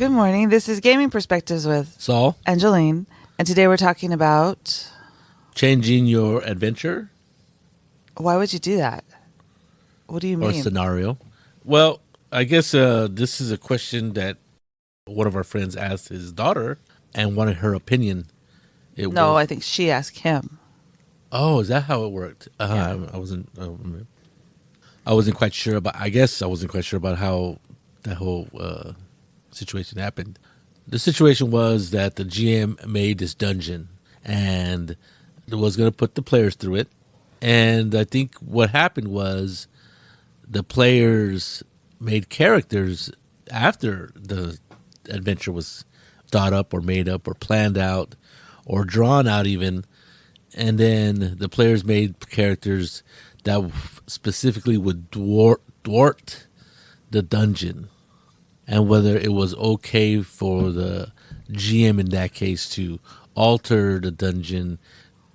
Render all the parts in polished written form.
Good morning. This is Gaming Perspectives with Saul, and Jolene. And today we're talking about changing your adventure why would you do that? What do you or mean? scenario. Well, I guess this is a question that one of our friends asked his daughter and wanted her opinion. No, I think she asked him. Oh, is that how it worked? Yeah. I wasn't quite sure about. I guess I wasn't quite sure about how that whole situation happened. The situation was that the GM made this dungeon and was going to put the players through it. And I think what happened was the players made characters after the adventure was thought up or made up or planned out or drawn out even. And then the players made characters that specifically would thwart the dungeon. And whether it was okay for the GM in that case to alter the dungeon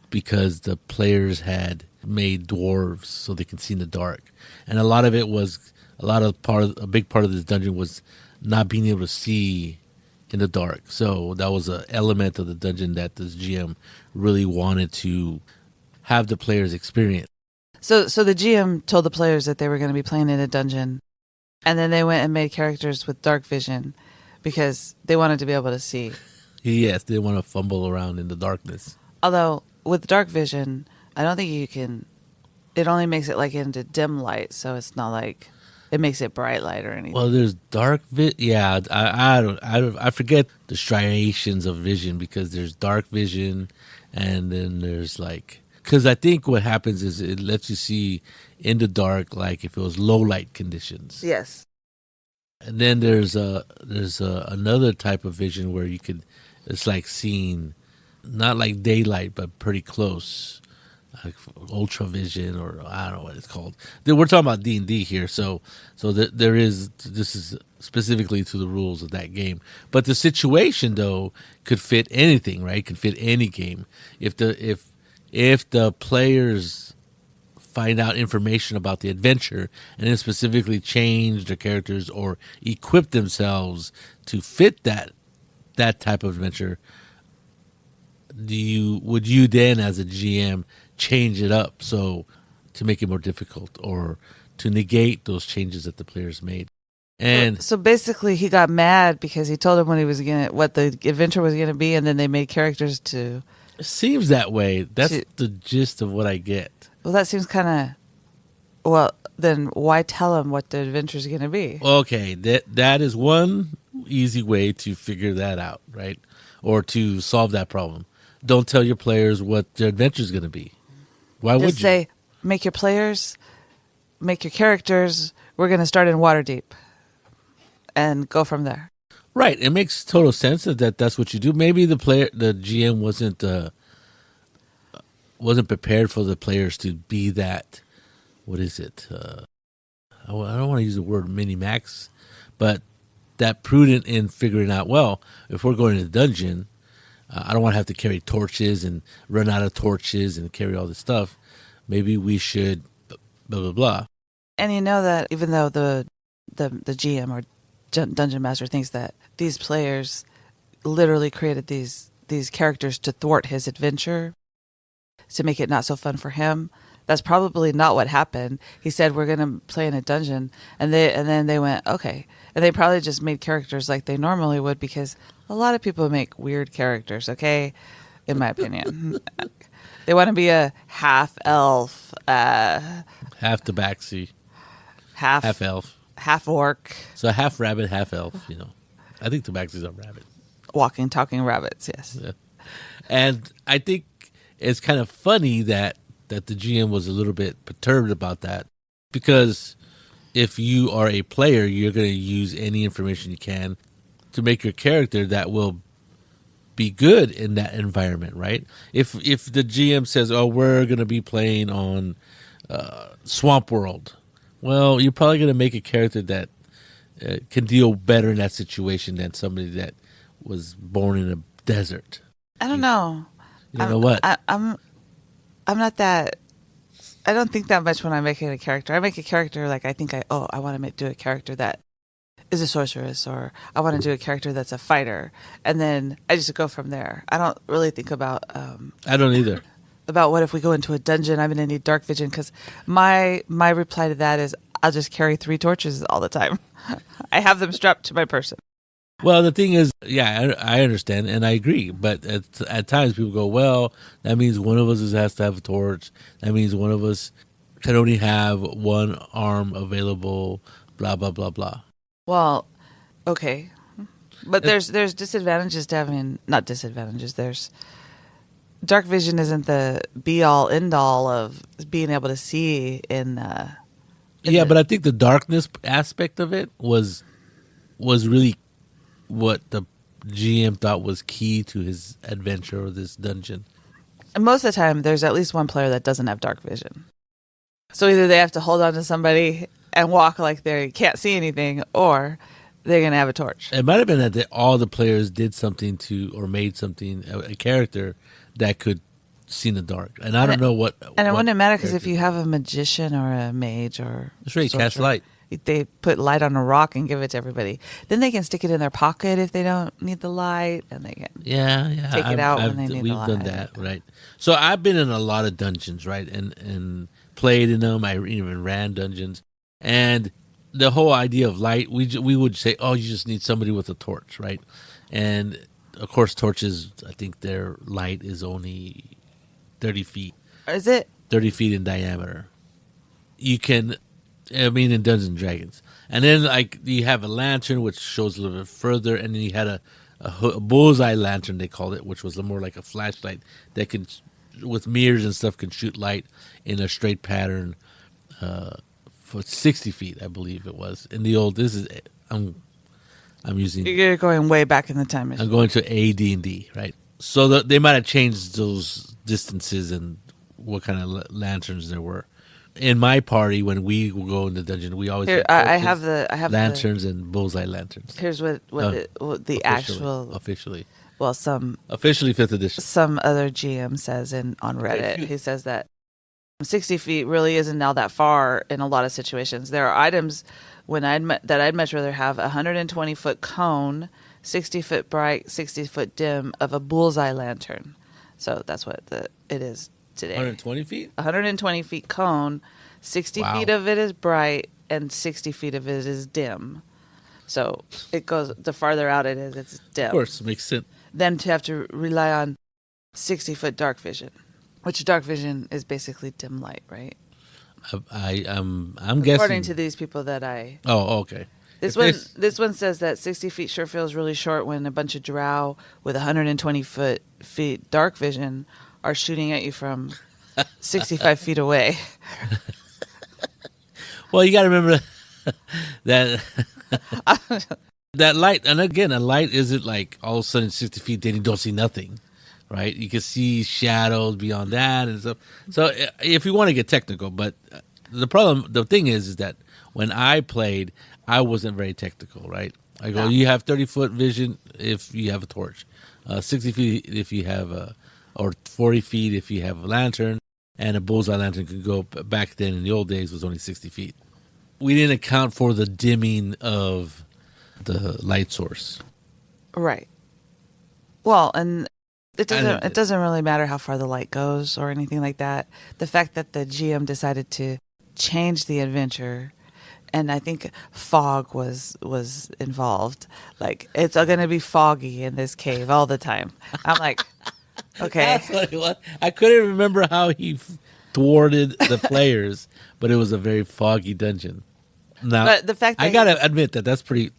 because the players had made dwarves so they could see in the dark. And a lot of it was a big part of this dungeon was not being able to see in the dark. So that was an element of the dungeon that this GM really wanted to have the players experience. So the GM told the players that they were going to be playing in a dungeon, and then they went and made characters with dark vision because they wanted to be able to see. Yes, they didn't want to fumble around in the darkness. Although with dark vision, I don't think you can. It only makes it like into dim light, so it's not like it makes it bright light or anything. Well, there's dark Yeah, I forget the striations of vision because there's dark vision, and then there's like because I think what happens is it lets you see in the dark, like if it was low light conditions. Yes. And then there's another type of vision where you could. It's like seeing, not like daylight, but pretty close. Like ultra vision, or I don't know what it's called. We're talking about D&D here, so this is specifically to the rules of that game. But the situation though could fit anything, right? Could fit any game. If the players find out information about the adventure and then specifically change their characters or equip themselves to fit that type of adventure, would you then as a GM change it up so to make it more difficult or to negate those changes that the players made? And so basically he got mad because he told him what the adventure was gonna be, and then they made characters to. it seems that way. That's the gist of what I get. Well, that seems kind of. Well, then why tell him what the adventure is gonna be? Okay, that is one easy way to figure that out, right? Or to solve that problem. Don't tell your players what their adventure is going to be. Why would you? Just say, make your characters. We're going to start in Waterdeep, and go from there. Right. It makes total sense that's what you do. Maybe the GM wasn't prepared for the players to be that. What is it? I don't want to use the word mini max, but that prudent in figuring out. Well, if we're going to the dungeon, I don't want to have to carry torches and run out of torches and carry all this stuff. Maybe we should blah blah blah. And you know that even though the GM or dungeon master thinks that these players literally created these characters to thwart his adventure, to make it not so fun for him, that's probably not what happened. He said we're going to play in a dungeon, and then they went okay, and they probably just made characters like they normally would because a lot of people make weird characters. Okay, in my opinion, they want to be a half elf, half tabaxi, half elf, half orc, so half rabbit, half elf. I think tabaxi's a rabbit. Walking, talking rabbits. Yes, yeah. And I think it's kind of funny that the GM was a little bit perturbed about that because if you are a player, you're going to use any information you can to make your character that will be good in that environment, right? If the GM says, "Oh, we're going to be playing on Swamp World," well, you're probably going to make a character that can deal better in that situation than somebody that was born in a desert. I don't know. You don't know what? I'm not that. I don't think that much when I'm making a character. I make a character like I want to do a character that is a sorceress, or I want to do a character that's a fighter, and then I just go from there. I don't really think I don't either. about what if we go into a dungeon, I'm going to need dark vision, because my reply to that is I'll just carry 3 torches all the time. I have them strapped to my person. Well, the thing is, yeah, I understand and I agree. But at times people go, well, that means one of us has to have a torch. That means one of us can only have one arm available, blah, blah, blah, blah. Well, okay. But there's disadvantages to having, not disadvantages, there's dark vision isn't the be all end all of being able to see Yeah, but I think the darkness aspect of it was really what the GM thought was key to his adventure or this dungeon. and most of the time there's at least one player that doesn't have dark vision. So either they have to hold on to somebody and walk like they can't see anything, or they're going to have a torch. It might have been that all the players did something or made something, a character that could see in the dark. And I don't know what. And it wouldn't matter, because if you have a magician or a mage or that's right, cast light. They put light on a rock and give it to everybody. Then they can stick it in their pocket if they don't need the light, and they can take it out when they need the light. We've done that, right? So I've been in a lot of dungeons, right, and played in them. I even ran dungeons, and the whole idea of light, we would say, oh, you just need somebody with a torch, right? And of course, torches, I think their light is only 30 feet. Is it 30 feet in diameter? You can. I mean, in Dungeons and Dragons. And then, like, you have a lantern, which shows a little bit further, and then you had a bullseye lantern, they called it, which was more like a flashlight that can, with mirrors and stuff, can shoot light in a straight pattern for 60 feet, I believe it was. In the old, I'm using... You're going way back in the time machine. I'm going to AD&D, right? So they might have changed those distances and what kind of lanterns there were. In my party, when we go in the dungeon, we always I have lanterns and bullseye lanterns. Here's what the actual officially. Well, officially 5th edition. Some other GM says on Reddit. He says that 60 feet really isn't now that far in a lot of situations. There are items that I'd much rather have a 120-foot cone, 60-foot bright, 60-foot dim of a bullseye lantern. So that's what it is today. 120 feet? 120 feet cone, 60 feet of it is bright, and 60 feet of it is dim. So it goes, the farther out it is, it's dim. Of course, makes sense. Then to have to rely on 60-foot dark vision, which dark vision is basically dim light, right? I'm According guessing. to these people that I... Oh, okay. This one says that 60 feet sure feels really short when a bunch of drow with 120 feet dark vision are shooting at you from 65 feet away. Well, you got to remember that that light, and again, a light isn't like all of a sudden 60 feet, then you don't see nothing, right? You can see shadows beyond that and stuff. So if you want to get technical, but the thing is that when I played, I wasn't very technical, right? I go, you have 30-foot vision if you have a torch, 60 feet if you have or 40 feet if you have a lantern, and a bullseye lantern could go, back then in the old days, was only 60 feet. We didn't account for the dimming of the light source. Right. Well, and it doesn't really matter how far the light goes or anything like that. The fact that the GM decided to change the adventure, and I think fog was involved. Like, it's going to be foggy in this cave all the time. I'm like, okay. That's what it was. I couldn't remember how he thwarted the players, but it was a very foggy dungeon. Now, but the fact that I gotta admit that's pretty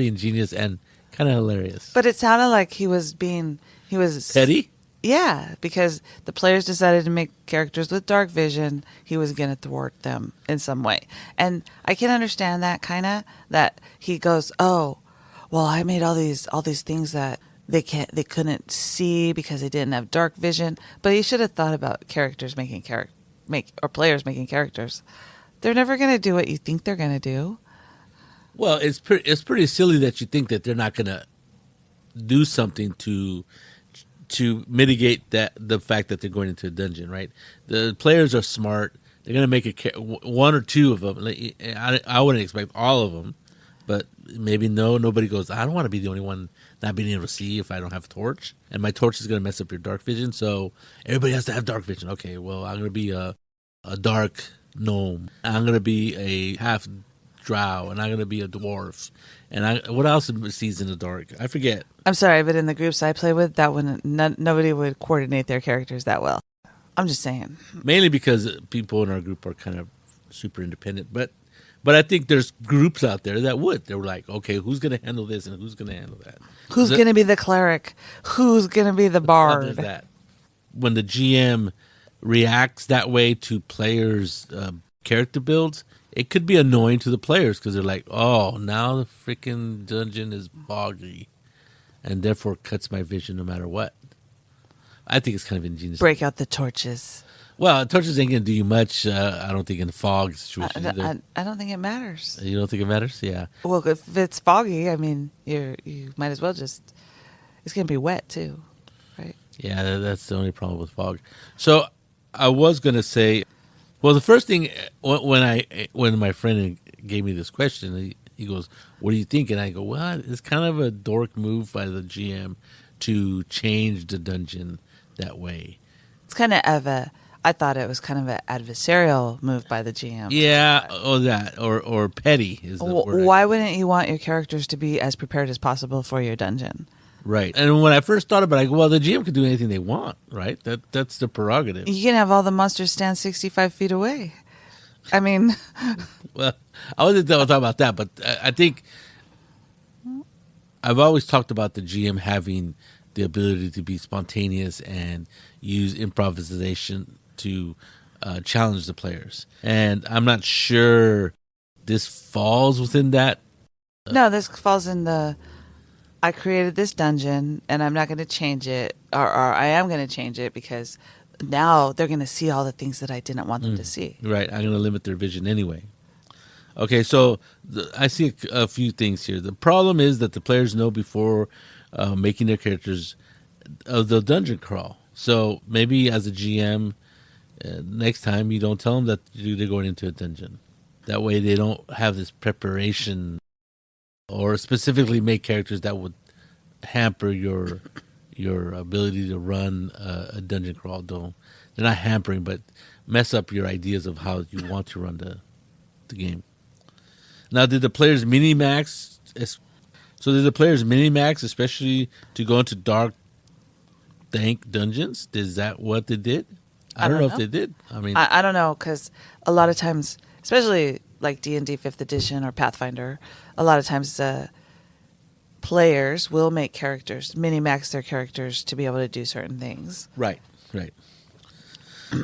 ingenious and kind of hilarious. But it sounded like he was petty. Yeah, because the players decided to make characters with dark vision. He was going to thwart them in some way, and I can understand that that he goes, oh, well, I made all these things that they couldn't see because they didn't have dark vision. But he should have thought about characters players making characters. They're never going to do what you think they're going to do. Well, it's pretty silly that you think that they're not going to do something to mitigate the fact that they're going into a dungeon, right? The players are smart. They're going to make one or two of them. I wouldn't expect all of them, But maybe nobody goes, I don't want to be the only one not being able to see if I don't have a torch. And my torch is going to mess up your dark vision. So everybody has to have dark vision. Okay, well, I'm going to be a dark gnome. I'm going to be a half drow. And I'm going to be a dwarf. And what else sees in the dark? I forget. I'm sorry, but in the groups I play with, that wouldn't, nobody would coordinate their characters that well. I'm just saying. Mainly because people in our group are kind of super independent. But I think there's groups out there that would. They were like, okay, who's going to handle this and who's going to handle that? Who's going to be the cleric? Who's going to be the bard? That. When the GM reacts that way to players' character builds, it could be annoying to the players because they're like, oh, now the freaking dungeon is foggy and therefore cuts my vision no matter what. I think it's kind of ingenious. Break out the torches. Well, torches ain't going to do you much, I don't think, in the fog situation either. I don't think it matters. You don't think it matters? Yeah. Well, if it's foggy, I mean, you might as well just... It's going to be wet, too, right? Yeah, that's the only problem with fog. So I was going to say... Well, the first thing, when my friend gave me this question, he goes, what do you think? And I go, well, it's kind of a dork move by the GM to change the dungeon that way. It's kind of I thought it was kind of an adversarial move by the GM. Yeah, or petty is the word. Why wouldn't you want your characters to be as prepared as possible for your dungeon? Right. And when I first thought about it, I go, well, the GM can do anything they want, right? That's the prerogative. You can have all the monsters stand 65 feet away. I mean... Well, I wasn't talking about that, but I think I've always talked about the GM having the ability to be spontaneous and use improvisation to challenge the players. And I'm not sure this falls within that. No, this falls in the... I created this dungeon, and I'm not going to change it, or I am going to change it because now they're going to see all the things that I didn't want them to see. Right. I'm going to limit their vision anyway. Okay, so I see a few things here. The problem is that the players know before making their characters the dungeon crawl. So maybe as a GM, next time you don't tell them that they're going into a dungeon. That way they don't have this preparation or specifically make characters that would hamper your ability to run a dungeon crawl. They're not hampering, but mess up your ideas of how you want to run the game. Now, did the players mini-max? So did the players mini-max, especially to go into dark, dank dungeons? Is that what they did? I don't know if they did. I mean, I don't know, because a lot of times, especially like D&D 5th edition or Pathfinder, a lot of times players will make characters, mini-max their characters to be able to do certain things. Right.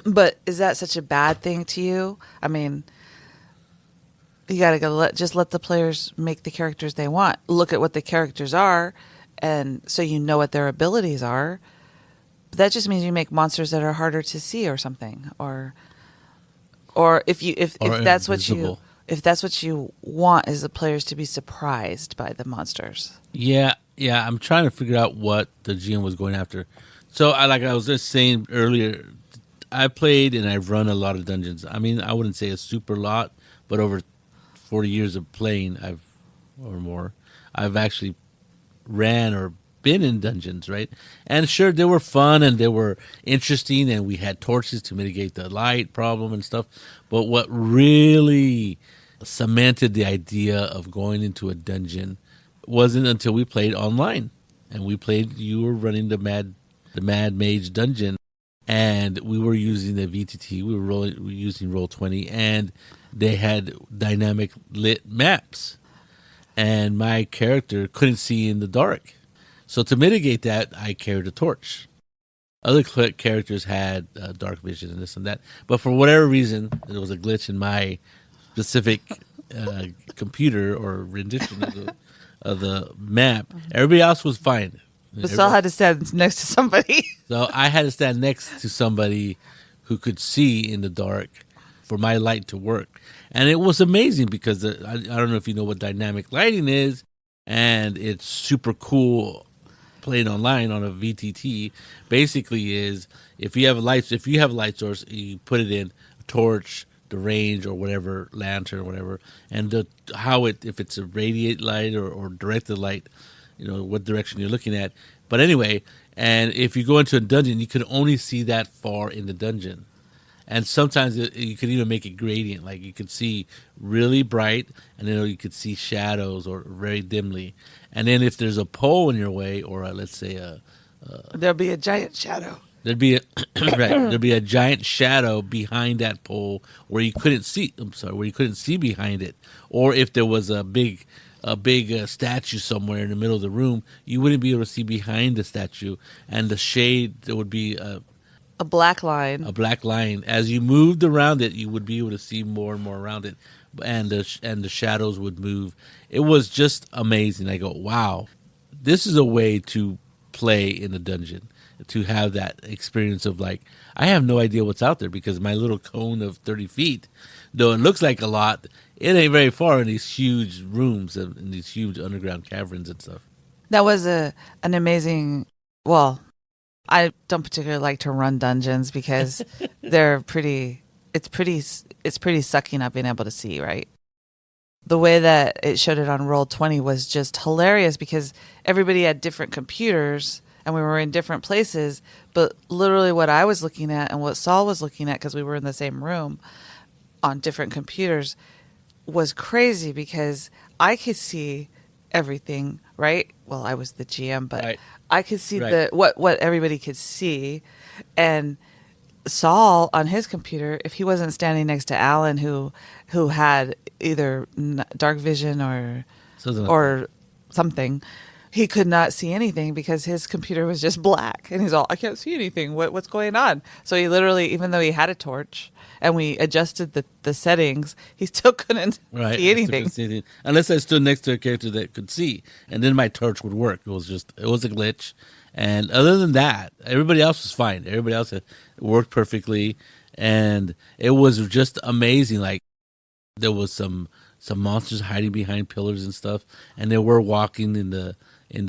But is that such a bad thing to you? I mean, you got to just let the players make the characters they want. Look at what the characters are, and so you know what their abilities are. But that just means you make monsters that are harder to see or something, or if that's what you want is the players to be surprised by the monsters. Yeah. I'm trying to figure out what the GM was going after. So I was just saying earlier, I played and I've run a lot of dungeons. I mean, I wouldn't say a super lot, but over 40 years of playing, I've actually ran or been in dungeons, right? And sure, they were fun and they were interesting, and we had torches to mitigate the light problem and stuff. But what really cemented the idea of going into a dungeon wasn't until we played online. And you were running the Mad Mage dungeon, and we were using the VTT. We were using Roll20, and they had dynamic lit maps. And my character couldn't see in the dark. So to mitigate that, I carried a torch. Other characters had dark vision and this and that. But for whatever reason, there was a glitch in my specific computer or rendition of the map. Everybody else was fine. But Saul had to stand next to somebody. So I had to stand next to somebody who could see in the dark for my light to work. And it was amazing because I don't know if you know what dynamic lighting is, and it's super cool playing online on a VTT. Basically is if you have a light source, you put it in a torch, range or whatever lantern or whatever, and if it's a radiate light or directed light, what direction you're looking at. But anyway, and if you go into a dungeon, you can only see that far in the dungeon. And sometimes you could even make it gradient, like you could see really bright, and then you could see shadows or very dimly. And then if there's a pole in your way, or let's say There'll be a giant shadow. there'd be a right, there'd be a giant shadow behind that pole where you couldn't see. I'm sorry, where you couldn't see behind it. Or if there was a big statue somewhere in the middle of the room, you wouldn't be able to see behind the statue, and the shade there would be A black line. a black line. As you moved around it, you would be able to see more and more around it, and the shadows would move. It was just amazing. I go, wow, this is a way to play in a dungeon, to have that experience of like, I have no idea what's out there, because my little cone of 30 feet, though it looks like a lot, it ain't very far in these huge rooms and in these huge underground caverns and stuff. That was an amazing. Well, I don't particularly like to run dungeons because they're pretty. It's pretty sucking up being able to see, right? The way that it showed it on Roll20 was just hilarious because everybody had different computers and we were in different places. But literally, what I was looking at and what Saul was looking at, because we were in the same room on different computers, was crazy because I could see everything, right? Well, I was the GM, but Right. I could see Right. what everybody could see. And Saul on his computer, if he wasn't standing next to Alan, who had either dark vision or Something like or something, he could not see anything because his computer was just black. And he's all, I can't see anything. What's going on? So he literally, even though he had a torch and we adjusted the settings, he still couldn't Right. see I still anything. couldn't see anything. Unless I stood next to a character that could see, and then my torch would work. It was a glitch. And other than that, everybody else was fine. Everybody else had worked perfectly, and it was just amazing. Like, there was some monsters hiding behind pillars and stuff, and they were walking in the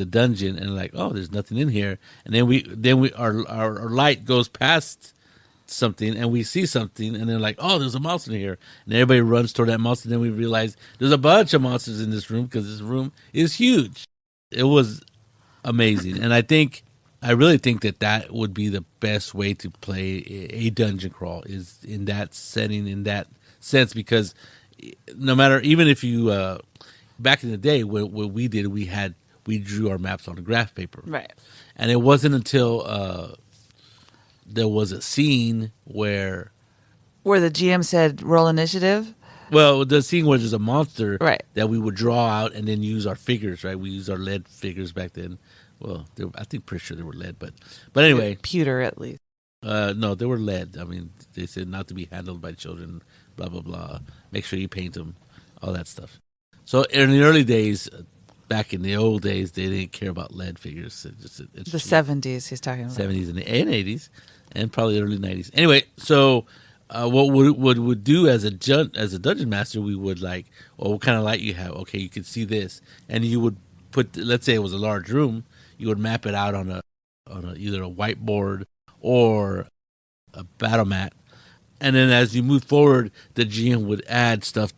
dungeon, and like, oh, there's nothing in here. And then our light goes past something, and we see something, and then like, oh, there's a monster here, and everybody runs toward that monster. And then we realize there's a bunch of monsters in this room because this room is huge. It was amazing, and I really think that would be the best way to play a dungeon crawl, is in that setting, in that sense, because no matter, even if you back in the day, what we did, we drew our maps on a graph paper, Right. and it wasn't until there was a scene where Where the GM said roll initiative. well, the scene where there's a monster, Right. that we would draw out and then use our figures, right? We used our lead figures back then. Well, I think pretty sure they were lead, but anyway, Pewter, at least. no, they were lead. I mean, they said not to be handled by children, blah blah blah. Make sure you paint them, all that stuff. So in the early days, back in the old days, they didn't care about lead figures. It's The 70s he's talking about. 70s and 80s, and probably the early 90s. Anyway, so what would do as a dungeon master, we would like, well, what kind of light you have? Okay, you could see this, and you would put, let's say it was a large room, you would map it out on a either a whiteboard or a battle mat, and then as you move forward, the GM would add stuff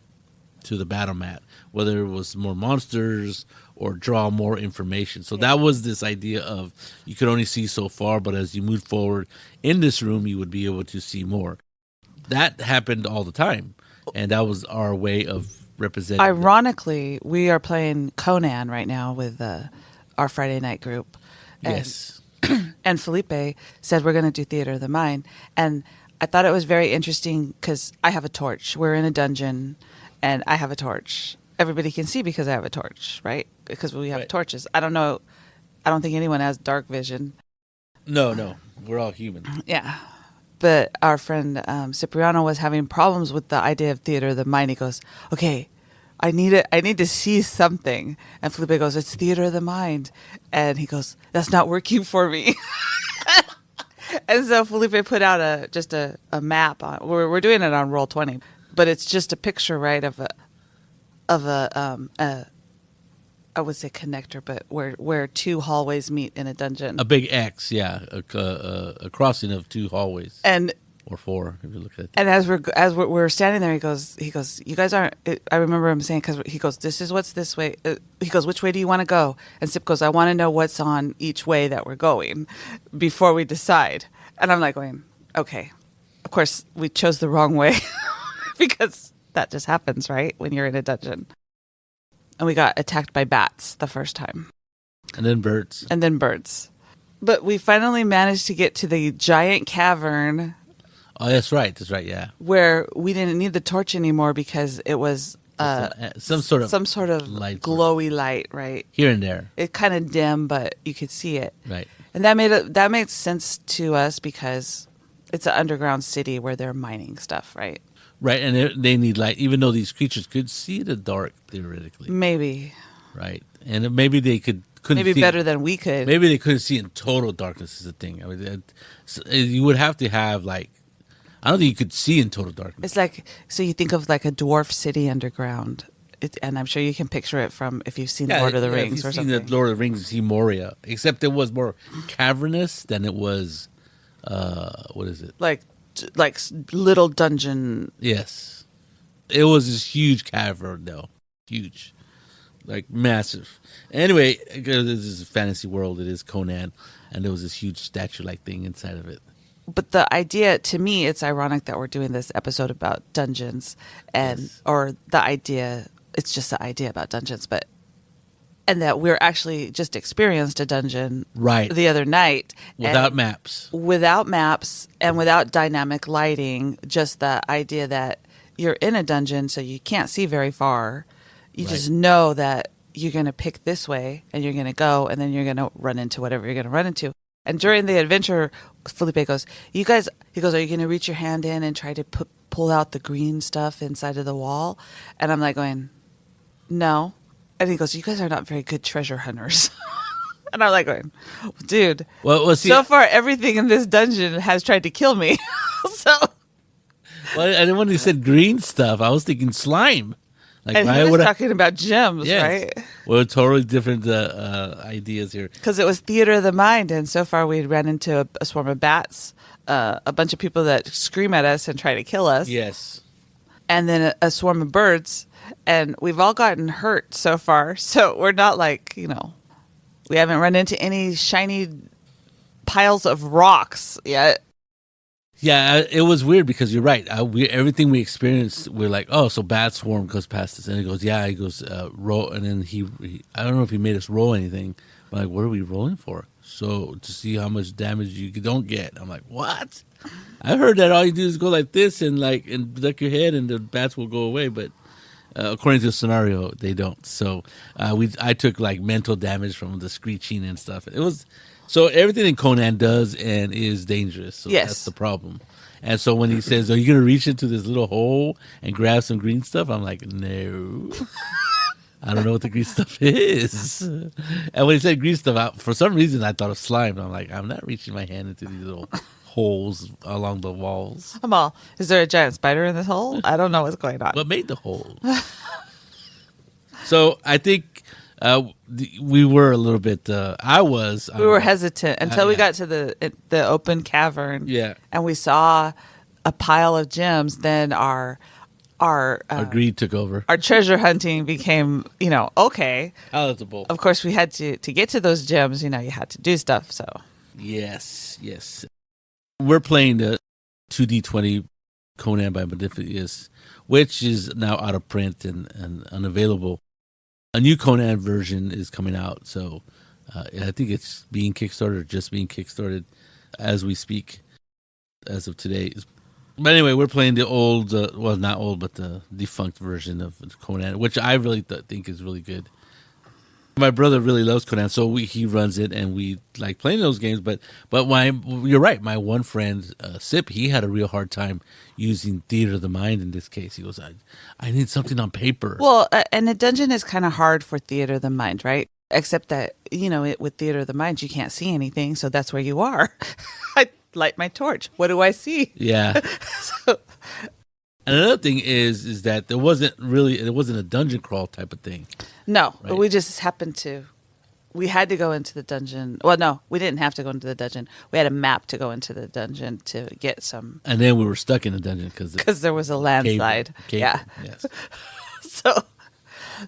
to the battle mat, whether it was more monsters or draw more information. So that was this idea of you could only see so far, but as you move forward in this room, you would be able to see more. That happened all the time, and that was our way of representing. Ironically, we are playing Conan right now with our Friday night group. And, Yes. and Felipe said we're going to do Theater of the Mind. And I thought it was very interesting because I have a torch. We're in a dungeon, and I have a torch. Everybody can see because I have a torch, right? Because we have Right. torches. I don't know. I don't think anyone has dark vision. No, we're all human. Yeah. But our friend Cipriano was having problems with the idea of Theater of the Mind. He goes, okay, I need to see something. And Felipe goes, it's Theater of the Mind. And he goes, that's not working for me. And so Felipe put out just a map. We're doing it on Roll20, but it's just a picture, right, of a I would say connector, but where two hallways meet in a dungeon. A big X, yeah, a crossing of two hallways And or 4 if you look at it. And we're standing there, he goes, you guys aren't. I remember him saying, because he goes, this is what's this way. He goes, which way do you want to go? And Sip goes, I want to know what's on each way that we're going before we decide. And I'm like going, okay. Of course, we chose the wrong way because that just happens, right? When you're in a dungeon. And we got attacked by bats the first time. And then birds. But we finally managed to get to the giant cavern. Oh, that's right, yeah. Where we didn't need the torch anymore because it was some sort of light, glowy light, right? Here and there. It kind of dim, but you could see it. Right. And that made sense to us because it's an underground city where they're mining stuff, right? Right, and they need light, even though these creatures could see the dark, theoretically. Maybe. Right. And maybe they couldn't maybe see better than we could. Maybe they couldn't see in total darkness is the thing. I mean, you would have to have, like, I don't think you could see in total darkness. It's like, so you think of like a dwarf city underground. And I'm sure you can picture it from if you've seen Lord of the Rings or something. If you've seen the Lord of the Rings, you see Moria. Except it was more cavernous than it was, what is it? Like little dungeon. Yes. It was this huge cavern, though. Huge. Like massive. Anyway, this is a fantasy world. It is Conan. And there was this huge statue-like thing inside of it. But the idea, to me, it's ironic that we're doing this episode about dungeons or the idea, it's just the idea about dungeons, and that we're actually just experienced a dungeon the other night. Without maps. Without maps and without dynamic lighting, just the idea that you're in a dungeon, so you can't see very far. You just know that you're going to pick this way and you're going to go and then you're going to run into whatever you're going to run into. And during the adventure, Felipe goes, are you going to reach your hand in and try to pull out the green stuff inside of the wall? And I'm like going, no. And he goes, you guys are not very good treasure hunters. And I'm like going, dude, so far everything in this dungeon has tried to kill me. And when he said green stuff, I was thinking slime. Like, and he was talking about gems, right? Well, totally different ideas here. Because it was theater of the mind, and so far we ran into a swarm of bats, a bunch of people that scream at us and try to kill us. Yes. And then a swarm of birds, and we've all gotten hurt so far. So we're not like, we haven't run into any shiny piles of rocks yet. Yeah, it was weird because you're right. Everything we experienced, we're like, oh, so bat swarm goes past us, and he goes, roll, and then he I don't know if he made us roll anything, but like, what are we rolling for? So to see how much damage you don't get. I'm like, what? I heard that all you do is go like this and duck your head, and the bats will go away, but according to the scenario, they don't. So I took like mental damage from the screeching and stuff. It was. So everything in Conan does and is dangerous. So that's the problem. And so when he says, are you going to reach into this little hole and grab some green stuff? I'm like, no. I don't know what the green stuff is. And when he said green stuff, for some reason I thought of slime. I'm like, I'm not reaching my hand into these little holes along the walls. Is there a giant spider in this hole? I don't know what's going on. What made the hole? So I think... we were a little bit. We were hesitant until we got to the open cavern. Yeah, and we saw a pile of gems. Then our greed took over. Our treasure hunting became, okay, palatable. Of course, we had to get to those gems. You had to do stuff. So yes, we're playing the 2D20 Conan by Modifius, which is now out of print and unavailable. A new Conan version is coming out, so I think it's being Kickstarted or just being Kickstarted as we speak, as of today. But anyway, we're playing the old, not old, but the defunct version of Conan, which I really think is really good. My brother really loves Conan, so he runs it, and we like playing those games. But you're right. My one friend, Sip, he had a real hard time using theater of the mind in this case. He goes, I need something on paper. Well, and a dungeon is kind of hard for theater of the mind, right? Except that, with theater of the mind, you can't see anything, so that's where you are. I light my torch. What do I see? Yeah. And another thing is that it wasn't a dungeon crawl type of thing. No, right? But we just happened to we had to go into the dungeon. Well, no, we didn't have to go into the dungeon. We had a map to go into the dungeon to get some. And then we were stuck in the dungeon because there was a landslide. Yeah. Yes.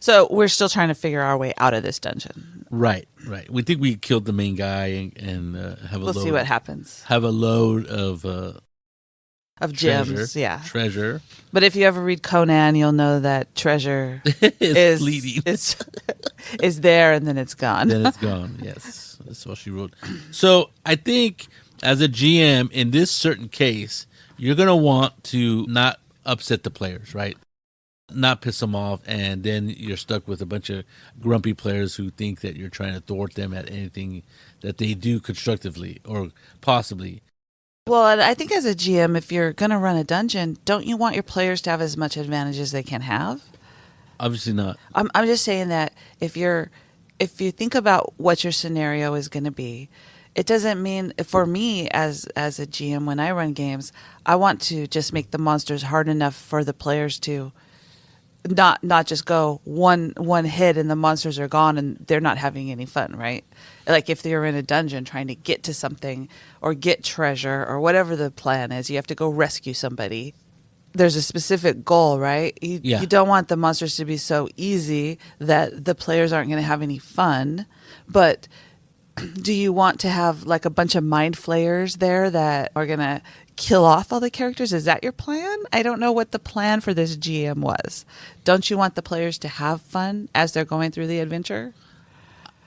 So we're still trying to figure our way out of this dungeon. Right. We think we killed the main guy and have a We'll see what happens. Have a load of gems, yeah. Treasure. But if you ever read Conan, you'll know that treasure is fleeting. is there and then it's gone. Then it's gone. Yes, that's what she wrote. So I think as a GM in this certain case, you're gonna want to not upset the players, right? Not piss them off, and then you're stuck with a bunch of grumpy players who think that you're trying to thwart them at anything that they do constructively or possibly. Well, and I think as a GM, if you're going to run a dungeon, don't you want your players to have as much advantage as they can have? Obviously not. I'm just saying that if you think about what your scenario is going to be, it doesn't mean for me as a GM when I run games, I want to just make the monsters hard enough for the players to not just go one hit and the monsters are gone and they're not having any fun, right? Like if they're in a dungeon trying to get to something or get treasure or whatever the plan is, you have to go rescue somebody. There's a specific goal, right? You don't want the monsters to be so easy that the players aren't going to have any fun. But do you want to have like a bunch of mind flayers there that are going to kill off all the characters? Is that your plan? I don't know what the plan for this GM was. Don't you want the players to have fun as they're going through the adventure?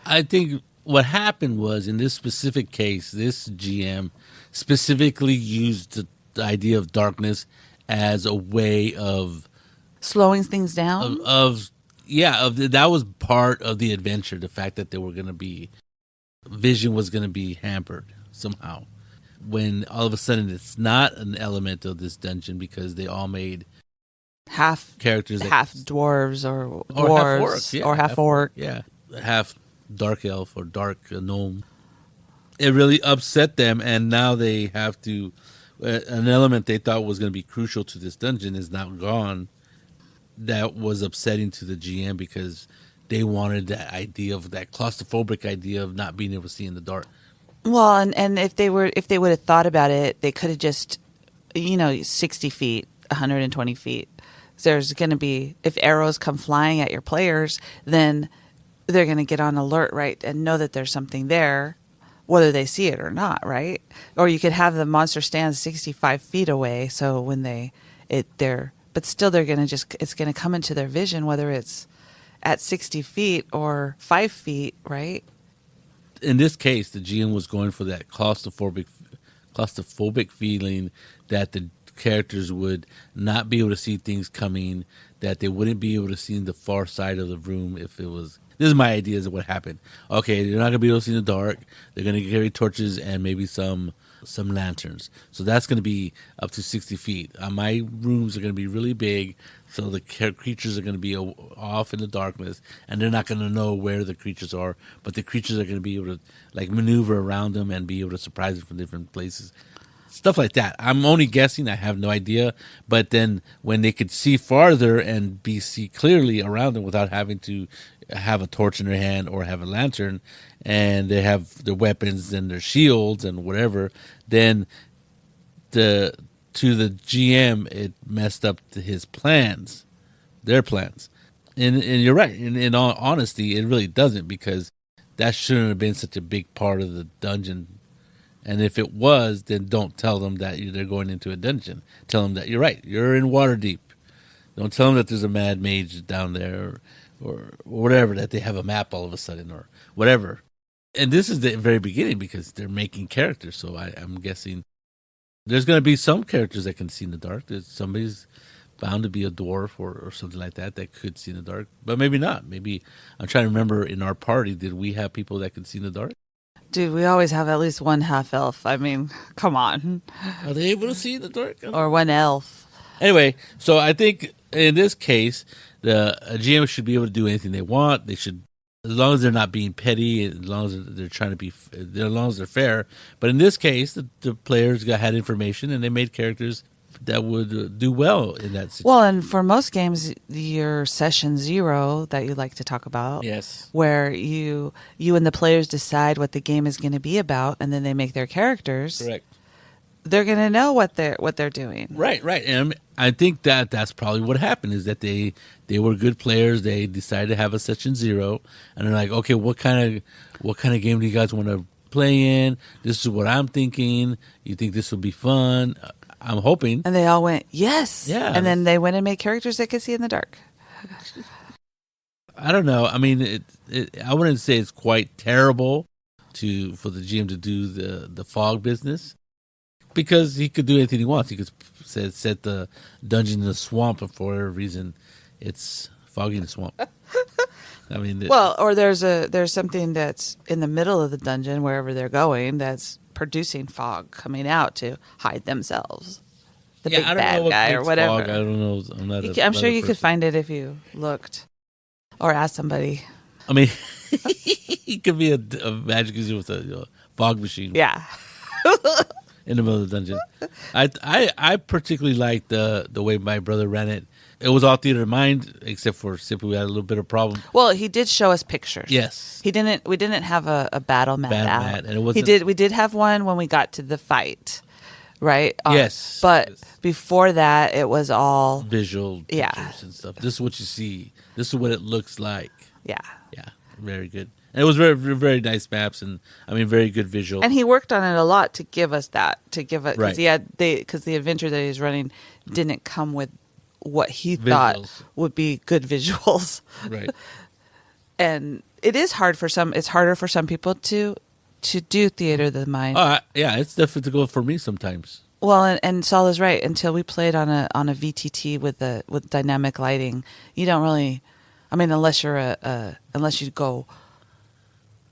I think what happened was in this specific case, this GM specifically used the idea of darkness as a way of slowing things down. That was part of the adventure. The fact that they were going to be vision was going to be hampered somehow. When all of a sudden it's not an element of this dungeon because they all made half characters, half dwarves or dwarves, half orc, half dark elf or dark gnome. It really upset them, and now they have to. An element they thought was going to be crucial to this dungeon is now gone. That was upsetting to the GM because they wanted that idea of that claustrophobic idea of not being able to see in the dark. Well, and if they would have thought about it, they could have just, 60 feet, 120 feet. There's going to be, if arrows come flying at your players, then they're going to get on alert, right, and know that there's something there, whether they see it or not, right? Or you could have the monster stand 65 feet away, so when but still they're going to it's going to come into their vision, whether it's at 60 feet or 5 feet, right? In this case, the GM was going for that claustrophobic feeling that the characters would not be able to see things coming, that they wouldn't be able to see in the far side of the room if it was. This is my ideas of what happened. Okay, they're not going to be able to see in the dark. They're going to carry torches and maybe some lanterns. So that's going to be up to 60 feet. My rooms are going to be really big, so the creatures are going to be off in the darkness, and they're not going to know where the creatures are, but the creatures are going to be able to like maneuver around them and be able to surprise them from different places. Stuff like that. I'm only guessing. I have no idea. But then when they could see farther and see clearly around them without having to have a torch in their hand or have a lantern, and they have their weapons and their shields and whatever, then to the GM it messed up his plans, their plans. And you're right. In all honesty, it really doesn't, because that shouldn't have been such a big part of the dungeon. And if it was, then don't tell them that they're going into a dungeon. Tell them that you're right. You're in Waterdeep. Don't tell them that there's a mad mage down there or whatever, that they have a map all of a sudden or whatever. And this is the very beginning because they're making characters. So I'm guessing there's going to be some characters that can see in the dark. Somebody's bound to be a dwarf or something like that could see in the dark. But maybe not. Maybe I'm trying to remember in our party, did we have people that could see in the dark? Dude, we always have at least one half elf. I mean, come on. Are they able to see in the dark? Or one elf. Anyway, so I think in this case, the GM should be able to do anything they want. They should, as long as they're not being petty, as long as they're trying to be, as long as they're fair. But in this case, the players had information and they made characters do well in that situation. Well, and for most games, your session 0 that you like to talk about, Yes. where you and the players decide what the game is going to be about, and then they make their characters. Correct. They're going to know what they're doing. Right. And I think that's probably what happened is that they were good players. They decided to have a session 0, and they're like, okay, what kind of game do you guys want to play in? This is what I'm thinking. You think this will be fun? I'm hoping. And they all went, yes. Yeah. And then they went and made characters they could see in the dark. I don't know. I mean, I wouldn't say it's quite terrible for the GM to do the fog business, because he could do anything he wants. He could set the dungeon in the swamp, and for whatever reason, it's foggy in the swamp. I mean, Well, or there's something that's in the middle of the dungeon, wherever they're going, that's producing fog coming out to hide themselves. The big I don't bad know what guy or makes whatever. fog. I don't know. I'm not. I'm sure you could find it if you looked or asked somebody. I mean, he could be a magic user with a fog machine. Yeah. In the middle of the dungeon. I particularly liked the way my brother ran it. It was all theater of mind, except for simply we had a little bit of problem. Well, he did show us pictures. Yes. We didn't have a battle map out. Mat, and it wasn't, we did have one when we got to the fight. Right? Yes. But Yes. before that, it was all visual Yeah. pictures and stuff. This is what you see. This is what it looks like. Yeah. Yeah. Very good. And it was very, very nice maps, and I mean, very good visual. And he worked on it a lot to give us that, Right. because the adventure that he's running didn't come with what he thought Visuals. would be good visuals. Right. And it is hard for some. It's harder for some people to do theater of the mind. Yeah, it's difficult for me sometimes. Well, and Saul is right. Until we played on a VTT with dynamic lighting, you don't really. I mean, unless unless you go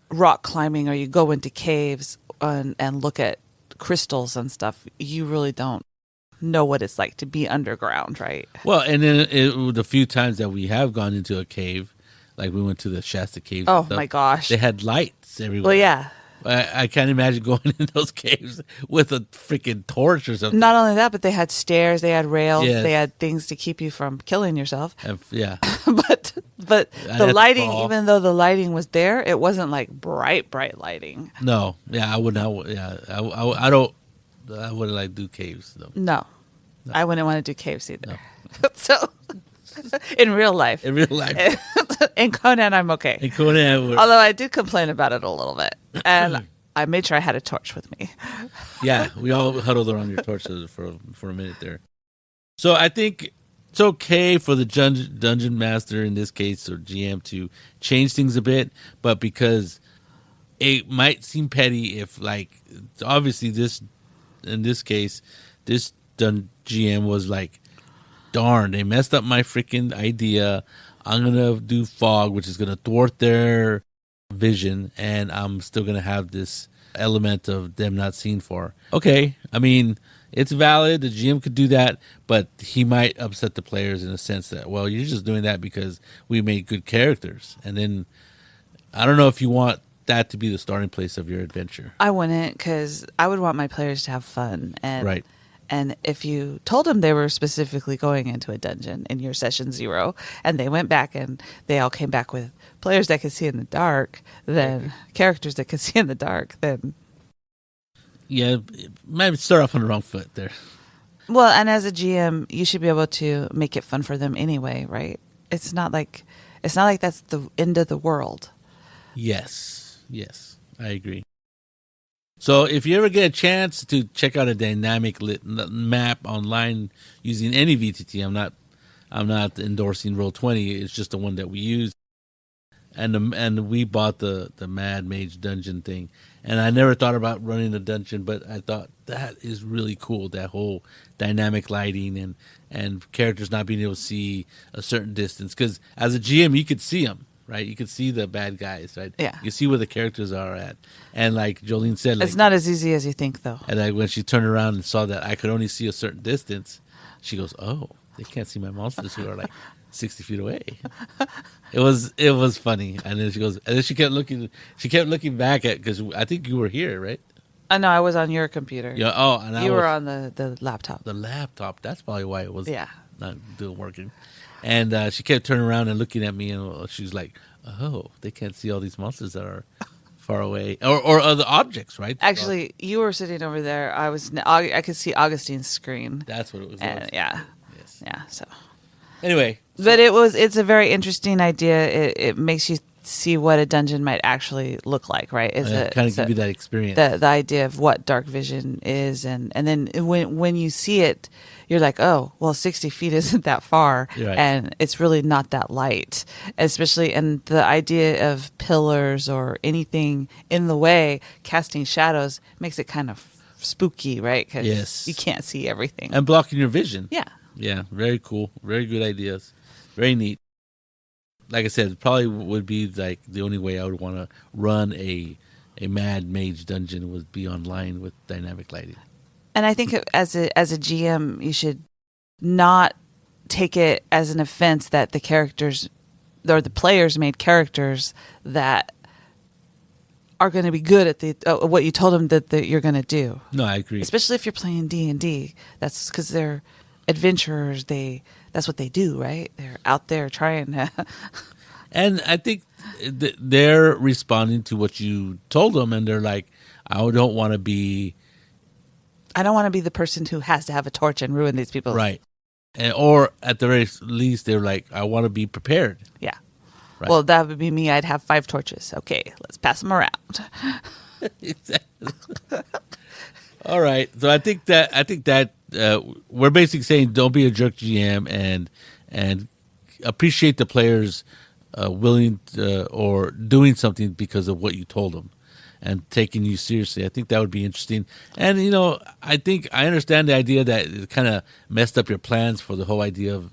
rock climbing or you go into caves and look at crystals and stuff, you really don't know what it's like to be underground, right? Well, and then the few times that we have gone into a cave, like we went to the Shasta caves. Oh and stuff, my gosh! they had lights everywhere. Well, yeah. I can't imagine going in those caves with a freaking torch or something. Not only that, but they had stairs, they had rails, Yes. they had things to keep you from killing yourself. Yeah. but had the to lighting, crawl. even though the lighting was there, it wasn't like bright lighting. No. Yeah, I would not. Yeah, I don't. I wouldn't like do caves though. No. I wouldn't want to do caves either. So, in real life. In real life. In Conan, I'm okay. In Conan, Although I did complain about it a little bit. And I made sure I had a torch with me. yeah, we all huddled around your torches for a minute there. So I think it's okay for the dungeon master in this case, or GM, to change things a bit, but because it might seem petty if, like, obviously in this case, this GM was like, darn, they messed up my freaking idea. I'm going to do fog, which is going to thwart their vision, and I'm still going to have this element of them not seeing far. Okay, I mean, it's valid. The GM could do that, but he might upset the players in a sense that, well, you're just doing that because we made good characters. And then I don't know if you want that to be the starting place of your adventure. I wouldn't, because I would want my players to have fun. And Right. And if you told them they were specifically going into a dungeon in your session 0, and they went back and they all came back with players that could see in the dark, then characters that could see in the dark, then Yeah, maybe start off on the wrong foot there. well, and as a GM, you should be able to make it fun for them anyway, right? It's not like that's the end of the world. Yes, I agree. So if you ever get a chance to check out a dynamic lit map online using any VTT, I'm not endorsing Roll20. It's just the one that we use, and we bought the Mad Mage dungeon thing, and I never thought about running a dungeon, but I thought that is really cool. That whole dynamic lighting and characters not being able to see a certain distance, because as a GM you could see them. Right, you can see the bad guys. Right, Yeah. You see where the characters are at, and like Jolene said, like, It's not as easy as you think, though. and like when she turned around and saw that I could only see a certain distance, she goes, "Oh, they can't see my monsters who are like 60 feet away." It was funny, and then she goes, and then she kept looking back at, because I think you were here, right? No, I was on your computer. Yeah. Oh, and I You was were on the laptop. the laptop. That's probably why it was Yeah. not doing working. And she kept turning around and looking at me, and she's like, "Oh, they can't see all these monsters that are far away, or other objects, right?" Actually, you were sitting over there. I could see Augustine's screen. That's what it was. And yeah. Yes. Yeah. So, Anyway, but it's a very interesting idea. It makes you see what a dungeon might actually look like, right? kind of give you that experience. the idea of what dark vision is, and then when you see it, you're like, oh, well, 60 feet isn't that far, Right. and it's really not that light, especially, and the idea of pillars or anything in the way casting shadows makes it kind of spooky, right? 'Cause Yes. you can't see everything. And blocking your vision. Yeah. Yeah, very cool. Very good ideas. Very neat. Like I said, it probably would be like the only way I would want to run a Mad Mage dungeon would be online with dynamic lighting. And I think as a GM, you should not take it as an offense that the characters or the players made characters that are going to be good at the what you told them that you're going to do. No, I agree. Especially if you're playing D&D. That's because they're adventurers. That's what they do, right? They're out there trying to. And I think they're responding to what you told them, and they're like, I don't want to be I don't want to be the person who has to have a torch and ruin these people. right. Or at the very least, they're like, I want to be prepared. Yeah. Right. Well, that would be me. I'd have 5 torches. Okay, let's pass them around. Exactly. All right. So I think that we're basically saying don't be a jerk GM and appreciate the players willing or doing something because of what you told them and taking you seriously. I think that would be interesting. And I think I understand the idea that it kind of messed up your plans for the whole idea of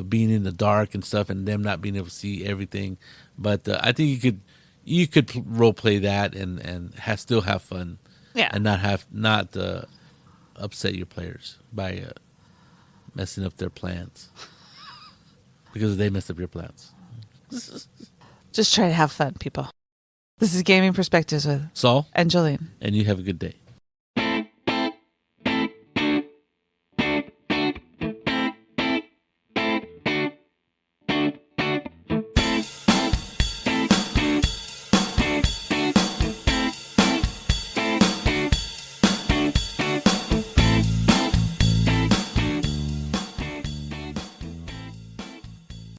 being in the dark and stuff, and them not being able to see everything. But I think you could role play that and still have fun. Yeah. And not upset your players by messing up their plans because they messed up your plans. Just try to have fun, people. This is Gaming Perspectives with Saul, and Jolene. and you have a good day.